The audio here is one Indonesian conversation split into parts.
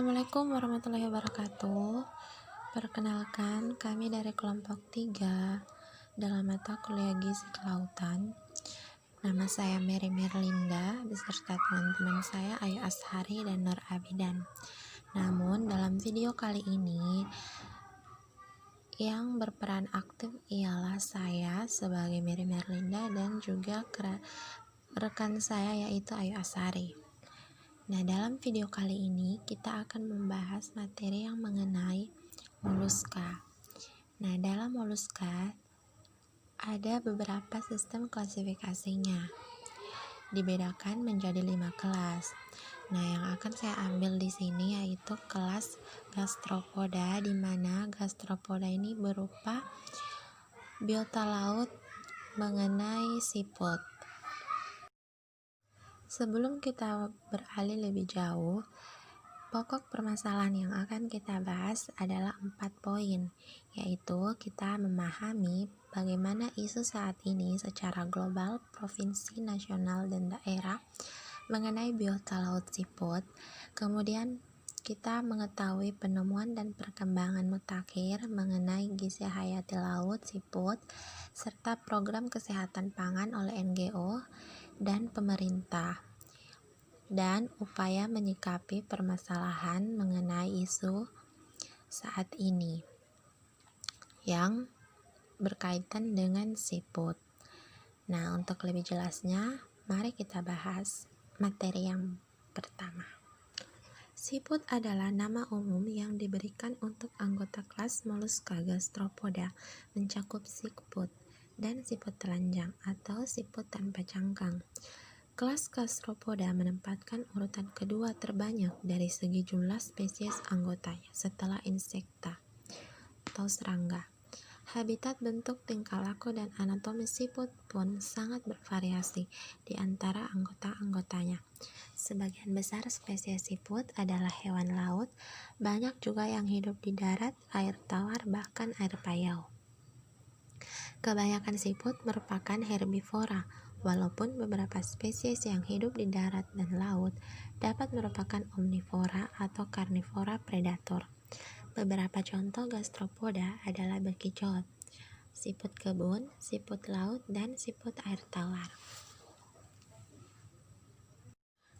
Assalamualaikum warahmatullahi wabarakatuh. Perkenalkan, kami dari kelompok 3 dalam mata kuliah Gizi Kelautan. Nama saya Mary Merlinda beserta teman-teman saya Ayu Ashari dan Nur Abidan. Namun dalam video kali ini yang berperan aktif ialah saya sebagai Mary Merlinda dan juga rekan saya yaitu Ayu Ashari. Nah, dalam video kali ini kita akan membahas materi yang mengenai moluska. Nah, dalam moluska ada beberapa sistem klasifikasinya. Dibedakan menjadi 5 kelas. Nah, yang akan saya ambil di sini yaitu kelas gastropoda, di mana gastropoda ini berupa biota laut mengenai siput. Sebelum kita beralih lebih jauh, pokok permasalahan yang akan kita bahas adalah 4 poin, yaitu kita memahami bagaimana isu saat ini secara global, provinsi, nasional, dan daerah mengenai biota laut siput. Kemudian kita mengetahui penemuan dan perkembangan mutakhir mengenai gizi hayati laut siput, serta program kesehatan pangan oleh NGO dan pemerintah, dan upaya menyikapi permasalahan mengenai isu saat ini yang berkaitan dengan siput. Nah, untuk lebih jelasnya, mari kita bahas materi yang pertama. Siput adalah nama umum yang diberikan untuk anggota kelas Mollusca gastropoda, mencakup siput dan siput telanjang atau siput tanpa cangkang. Kelas gastropoda menempatkan urutan kedua terbanyak dari segi jumlah spesies anggotanya setelah insekta atau serangga. Habitat, bentuk, tingkah laku, dan anatomi siput pun sangat bervariasi di antara anggota-anggotanya. Sebagian besar spesies siput adalah hewan laut, banyak juga yang hidup di darat, air tawar, bahkan air payau. Kebanyakan siput merupakan herbivora, walaupun beberapa spesies yang hidup di darat dan laut dapat merupakan omnivora atau karnivora predator. Beberapa contoh gastropoda adalah bekicot, siput kebun, siput laut, dan siput air tawar.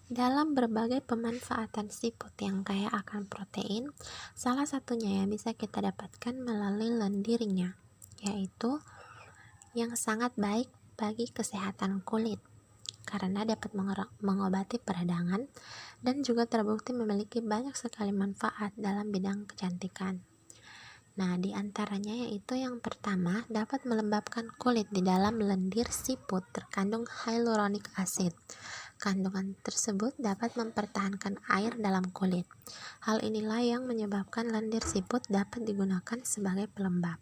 Dalam berbagai pemanfaatan siput yang kaya akan protein, salah satunya yang bisa kita dapatkan melalui lendirnya, yaitu yang sangat baik bagi kesehatan kulit karena dapat mengobati peradangan dan juga terbukti memiliki banyak sekali manfaat dalam bidang kecantikan. Nah, di antaranya yaitu yang pertama, dapat melembabkan kulit. Di dalam lendir siput terkandung hyaluronic acid. Kandungan tersebut dapat mempertahankan air dalam kulit. Hal inilah yang menyebabkan lendir siput dapat digunakan sebagai pelembab.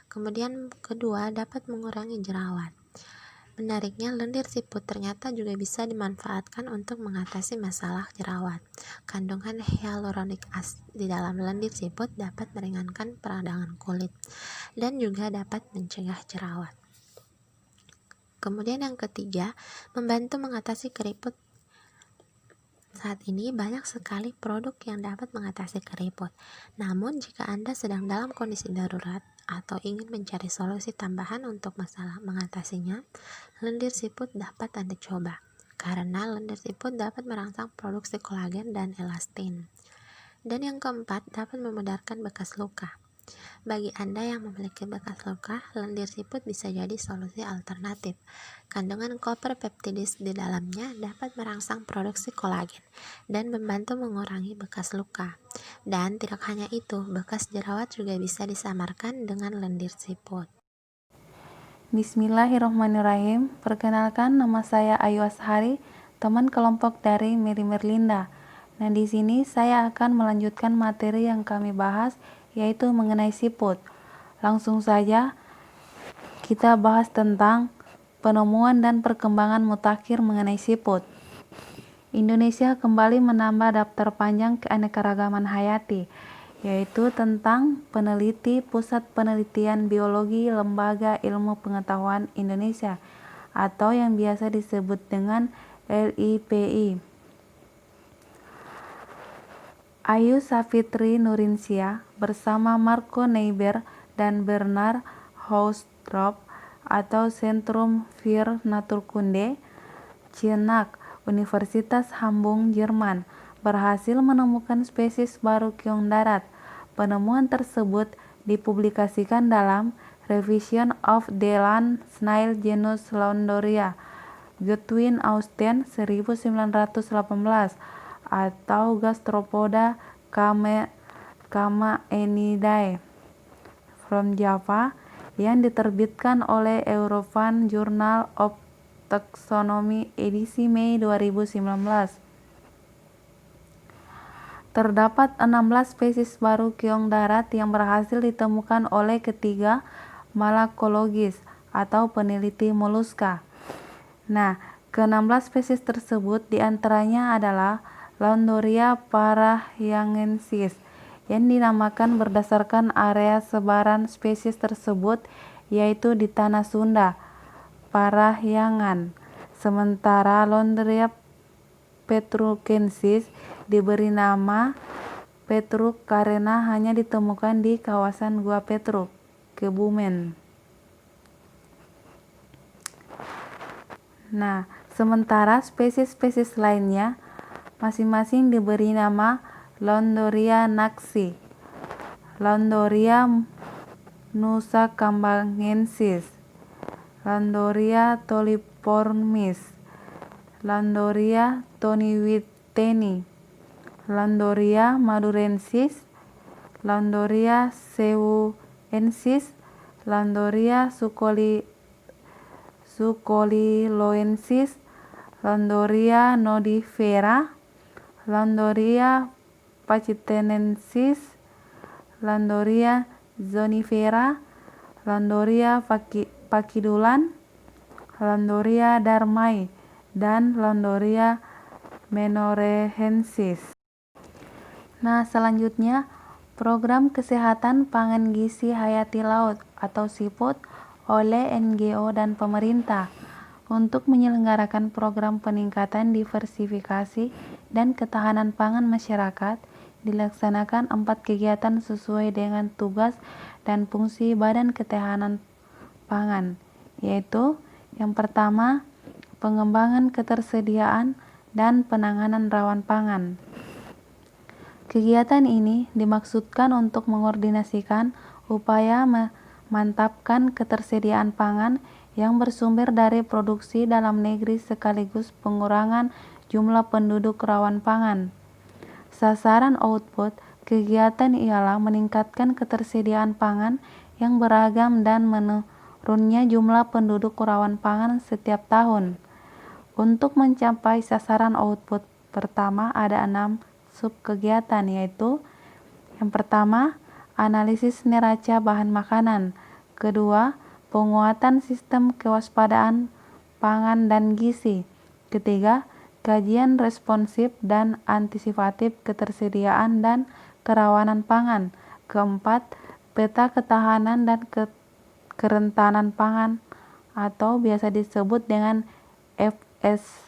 Kemudian kedua, dapat mengurangi jerawat. Menariknya, lendir siput ternyata juga bisa dimanfaatkan untuk mengatasi masalah jerawat. Kandungan hyaluronic acid di dalam lendir siput dapat meringankan peradangan kulit dan juga dapat mencegah jerawat. Kemudian yang ketiga, membantu mengatasi keriput. Saat ini banyak sekali produk yang dapat mengatasi keriput. Namun jika Anda sedang dalam kondisi darurat atau ingin mencari solusi tambahan untuk masalah mengatasinya, lendir siput dapat Anda coba. Karena lendir siput dapat merangsang produksi kolagen dan elastin. Dan yang keempat, dapat memudarkan bekas luka. Bagi Anda yang memiliki bekas luka, lendir siput bisa jadi solusi alternatif. Kandungan koper peptidis di dalamnya dapat merangsang produksi kolagen dan membantu mengurangi bekas luka. Dan tidak hanya itu, bekas jerawat juga bisa disamarkan dengan lendir siput. Bismillahirrahmanirrahim. Perkenalkan, nama saya Ayu Ashari, teman kelompok dari Mary Merlinda. Nah, di sini saya akan melanjutkan materi yang kami bahas, yaitu mengenai siput. Langsung saja kita bahas tentang penemuan dan perkembangan mutakhir mengenai siput. Indonesia kembali menambah daftar panjang keanekaragaman hayati, yaitu tentang peneliti Pusat Penelitian Biologi Lembaga Ilmu Pengetahuan Indonesia atau yang biasa disebut dengan LIPI. Ayu Safitri Nurinsia bersama Marco Neiber dan Bernard Hausdorff atau Zentrum für Naturkunde, Cinak, Universitas Hamburg, Jerman, berhasil menemukan spesies baru keong darat. Penemuan tersebut dipublikasikan dalam Revision of the Land Snail genus Laundoria, Goodwin Austen 1918, atau Gastropoda Chamaenidae from Java, yang diterbitkan oleh European Journal of Taxonomy edisi Mei 2019. Terdapat 16 spesies baru keong darat yang berhasil ditemukan oleh ketiga malakologis atau peneliti moluska. Nah, ke-16 spesies tersebut diantaranya adalah Laundoria parahyangensis yang dinamakan berdasarkan area sebaran spesies tersebut, yaitu di Tanah Sunda, Parahyangan. Sementara Laundoria petrucensis diberi nama Petruk karena hanya ditemukan di kawasan Gua Petruk, Kebumen. Nah, sementara spesies-spesies lainnya masing-masing diberi nama Laundoria naxi, Laundoria nusakambangensis, Laundoria toliformis, Laundoria toniwiteni, Laundoria madurensis, Laundoria sewuensis, Laundoria sucoliloensis, Laundoria nodifera, Laundoria pacitensis, Laundoria zonifera, Laundoria pakidulan, Laundoria darmai, dan Laundoria menorehensis. Nah, selanjutnya Program Kesehatan Pangan Gizi Hayati Laut atau SIPUT oleh NGO dan pemerintah untuk menyelenggarakan program peningkatan diversifikasi dan ketahanan pangan masyarakat. Dilaksanakan 4 kegiatan sesuai dengan tugas dan fungsi Badan Ketahanan Pangan, yaitu yang pertama, pengembangan ketersediaan dan penanganan rawan pangan. Kegiatan ini dimaksudkan untuk mengordinasikan upaya memantapkan ketersediaan pangan yang bersumber dari produksi dalam negeri sekaligus pengurangan jumlah penduduk rawan pangan. Sasaran output kegiatan ialah meningkatkan ketersediaan pangan yang beragam dan menurunnya jumlah penduduk rawan pangan setiap tahun. Untuk mencapai sasaran output pertama ada 6 subkegiatan, yaitu yang pertama, analisis neraca bahan makanan. Kedua, penguatan sistem kewaspadaan pangan dan gizi. Ketiga, kajian responsif dan antisipatif ketersediaan dan kerawanan pangan. Keempat, peta ketahanan dan kerentanan pangan atau biasa disebut dengan FSVA.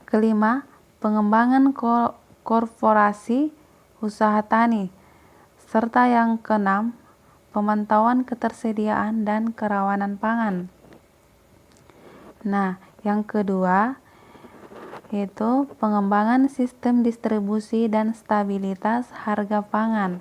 Kelima, pengembangan korporasi usaha tani. Serta yang keenam, pemantauan ketersediaan dan kerawanan pangan. Nah, yang kedua yaitu pengembangan sistem distribusi dan stabilitas harga pangan.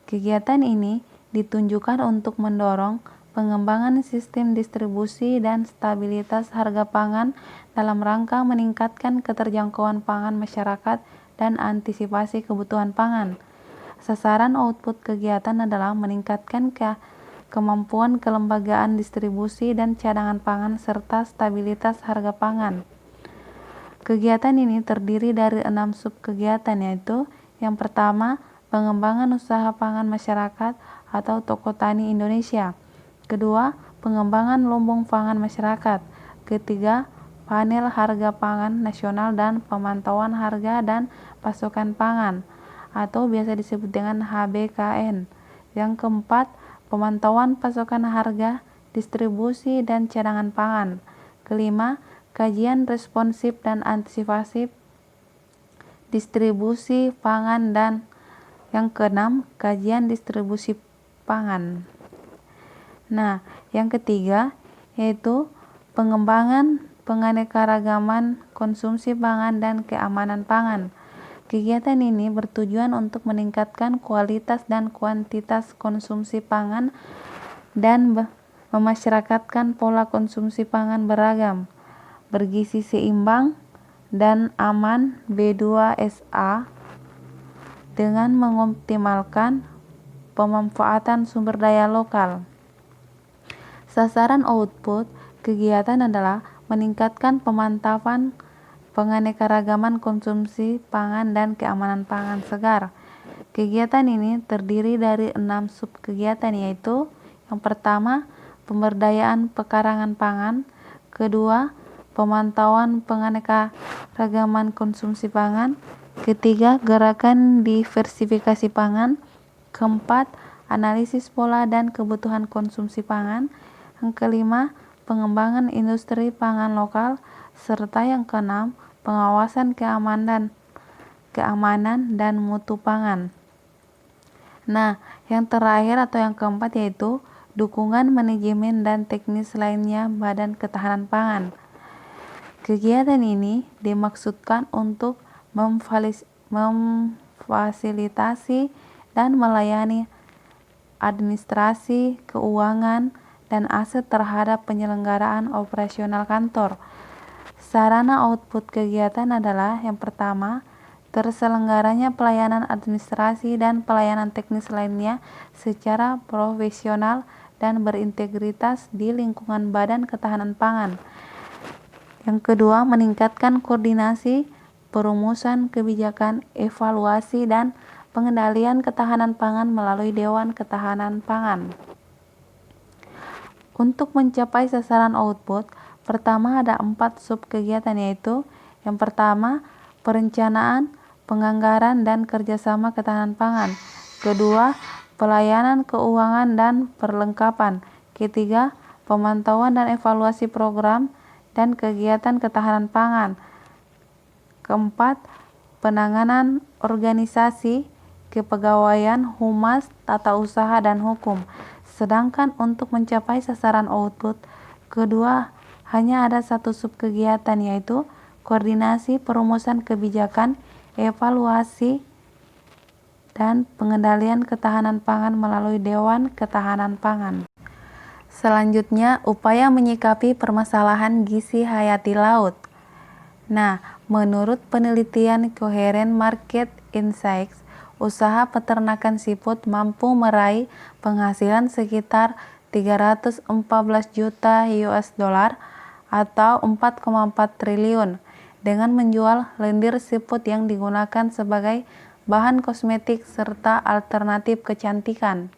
Kegiatan ini ditunjukkan untuk mendorong pengembangan sistem distribusi dan stabilitas harga pangan dalam rangka meningkatkan keterjangkauan pangan masyarakat dan antisipasi kebutuhan pangan. Sasaran output kegiatan adalah meningkatkan kemampuan kelembagaan distribusi dan cadangan pangan serta stabilitas harga pangan. Kegiatan ini terdiri dari 6 subkegiatan, yaitu yang pertama, pengembangan usaha pangan masyarakat atau toko tani Indonesia. Kedua, pengembangan lumbung pangan masyarakat. Ketiga, panel harga pangan nasional dan pemantauan harga dan pasokan pangan atau biasa disebut dengan HBKN. Yang keempat, pemantauan pasokan harga, distribusi dan cadangan pangan. Kelima, kajian responsif dan antisipatif distribusi pangan, dan yang keenam, kajian distribusi pangan. Nah, yang ketiga yaitu pengembangan penganekaragaman konsumsi pangan dan keamanan pangan. Kegiatan ini bertujuan untuk meningkatkan kualitas dan kuantitas konsumsi pangan dan memasyarakatkan pola konsumsi pangan beragam, bergizi seimbang, dan aman B2SA dengan mengoptimalkan pemanfaatan sumber daya lokal. Sasaran output kegiatan adalah meningkatkan pemantapan penganekaragaman konsumsi pangan dan keamanan pangan segar. Kegiatan ini terdiri dari 6 subkegiatan, yaitu yang pertama, pemberdayaan pekarangan pangan, kedua, pemantauan penganekaragaman konsumsi pangan, ketiga, gerakan diversifikasi pangan, keempat, analisis pola dan kebutuhan konsumsi pangan, yang kelima, pengembangan industri pangan lokal, serta yang keenam, pengawasan keamanan dan mutu pangan. Nah, yang terakhir atau yang keempat yaitu dukungan manajemen dan teknis lainnya Badan Ketahanan Pangan. Kegiatan ini dimaksudkan untuk memfasilitasi dan melayani administrasi, keuangan, dan aset terhadap penyelenggaraan operasional kantor. Sarana output kegiatan adalah yang pertama, terselenggaranya pelayanan administrasi dan pelayanan teknis lainnya secara profesional dan berintegritas di lingkungan Badan Ketahanan Pangan. Yang kedua, meningkatkan koordinasi, perumusan kebijakan, evaluasi, dan pengendalian ketahanan pangan melalui Dewan Ketahanan Pangan. Untuk mencapai sasaran output, pertama ada 4 subkegiatan, yaitu yang pertama, perencanaan, penganggaran, dan kerjasama ketahanan pangan. Kedua, pelayanan keuangan dan perlengkapan. Ketiga, pemantauan dan evaluasi program dan kegiatan ketahanan pangan. Keempat, penanganan organisasi, kepegawaian, humas, tata usaha, dan hukum. Sedangkan untuk mencapai sasaran output, kedua, hanya ada 1 subkegiatan, yaitu koordinasi perumusan kebijakan, evaluasi, dan pengendalian ketahanan pangan melalui Dewan Ketahanan Pangan. Selanjutnya, upaya menyikapi permasalahan gizi hayati laut. Nah, menurut penelitian Coherent Market Insights, usaha peternakan siput mampu meraih penghasilan sekitar 314 juta US$ atau 4,4 triliun dengan menjual lendir siput yang digunakan sebagai bahan kosmetik serta alternatif kecantikan.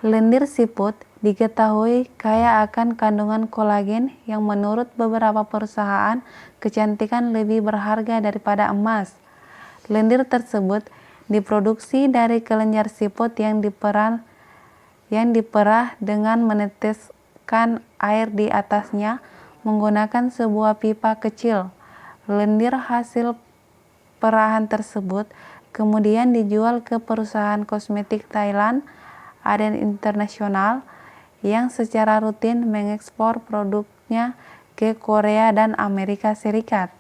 Lendir siput diketahui kaya akan kandungan kolagen yang menurut beberapa perusahaan kecantikan lebih berharga daripada emas. Lendir tersebut diproduksi dari kelenjar siput yang diperah dengan meneteskan air di atasnya menggunakan sebuah pipa kecil. Lendir hasil perahan tersebut kemudian dijual ke perusahaan kosmetik Thailand, Aden International, yang secara rutin mengekspor produknya ke Korea dan Amerika Serikat.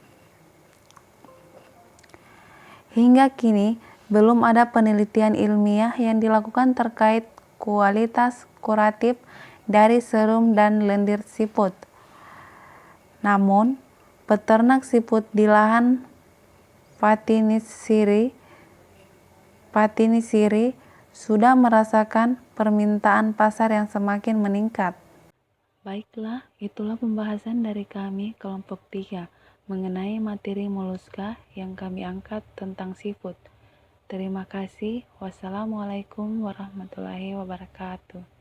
Hingga kini, belum ada penelitian ilmiah yang dilakukan terkait kualitas kuratif dari serum dan lendir siput. Namun, peternak siput di lahan Patinisiri sudah merasakan permintaan pasar yang semakin meningkat. Baiklah, itulah pembahasan dari kami kelompok 3 mengenai materi moluska yang kami angkat tentang siput. Terima kasih. Wassalamualaikum warahmatullahi wabarakatuh.